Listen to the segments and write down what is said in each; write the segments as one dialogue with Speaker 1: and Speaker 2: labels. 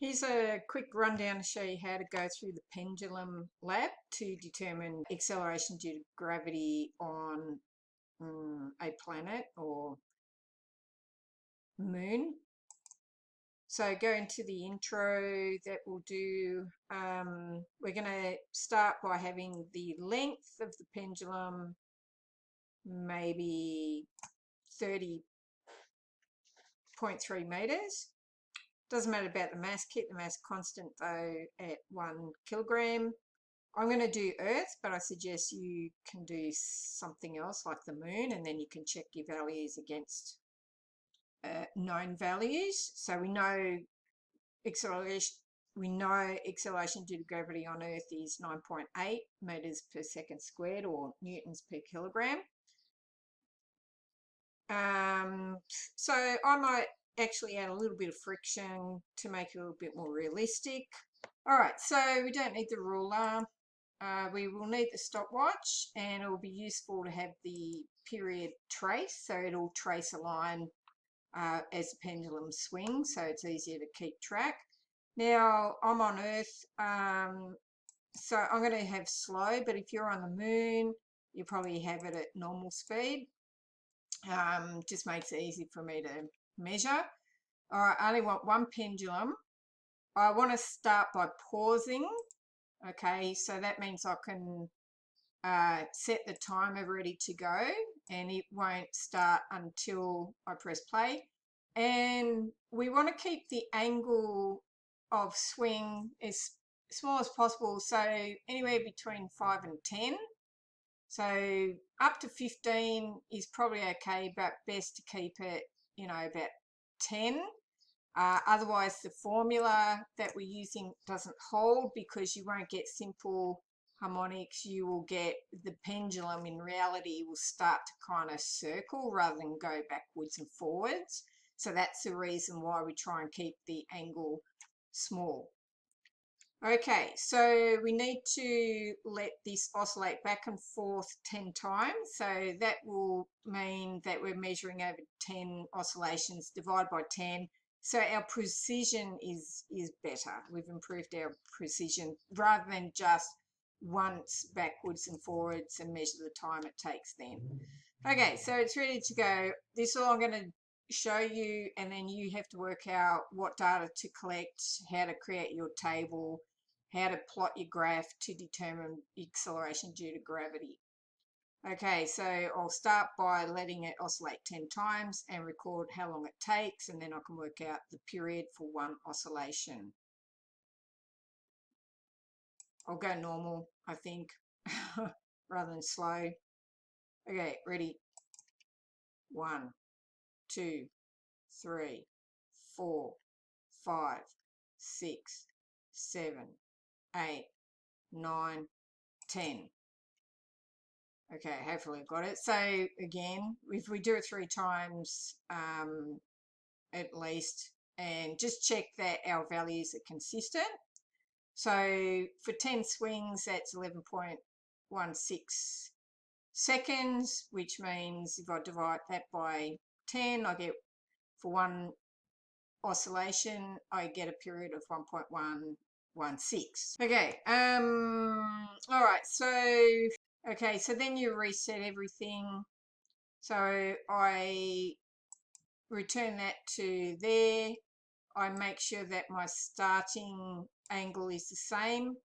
Speaker 1: Here's a quick rundown to show you how to go through the pendulum lab to determine acceleration due to gravity on a planet or moon. So go into the intro that we'll do. We're going to start by having the length of the pendulum maybe 30.3 meters. Doesn't matter about the mass, keep the mass constant though at 1 kilogram. I'm going to do Earth, but I suggest you can do something else like the moon, and then you can check your values against known values. So we know acceleration due to gravity on Earth is 9.8 meters per second squared, or newtons per kilogram. So I might actually add a little bit of friction to make it a little bit more realistic. All right, so we don't need the ruler. We will need the stopwatch, and it will be useful to have the period trace, so it'll trace a line as the pendulum swings, so it's easier to keep track. Now, I'm on Earth, so I'm going to have slow, but if you're on the moon, you probably have it at normal speed. Just makes it easy for me to measure. All right, I only want one pendulum. I want to start by pausing. Okay, so that means I can set the timer ready to go, and it won't start until I press play. And we want to keep the angle of swing as small as possible, so anywhere between 5 and 10. So up to 15 is probably okay, but best to keep it, about 10. Otherwise, the formula that we're using doesn't hold, because you won't get simple harmonics. You will get the pendulum, in reality, will start to kind of circle rather than go backwards and forwards. So that's the reason why we try and keep the angle small. Okay, so we need to let this oscillate back and forth 10 times. So that will mean that we're measuring over 10 oscillations, divide by 10. So our precision is better. We've improved our precision rather than just once backwards and forwards and measure the time it takes then. Okay, so it's ready to go. This is all I'm going to show you, and then you have to work out what data to collect, how to create your table, how to plot your graph to determine acceleration due to gravity. Okay, so I'll start by letting it oscillate 10 times and record how long it takes, and then I can work out the period for one oscillation. I'll go normal, I think, rather than slow. Okay, ready? 1, 2, 3, 4, 5, 6, 7, 8, 9, 10. Okay, hopefully I've got it. So again, if we do it 3 times at least, and just check that our values are consistent. So for 10 swings, that's 11.16 seconds, which means if I divide that by 10, I get, for one oscillation, I get a period of 1.116. Okay, all right, so then you reset everything. So I return that to there. I make sure that my starting angle is the same.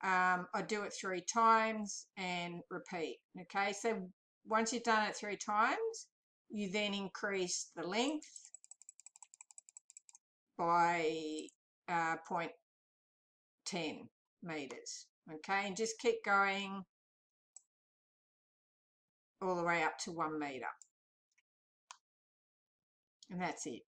Speaker 1: I do it 3 times and repeat. Okay, so once you've done it 3 times, you then increase the length by 0.10 meters. Okay, and just keep going all the way up to 1 meter. And that's it.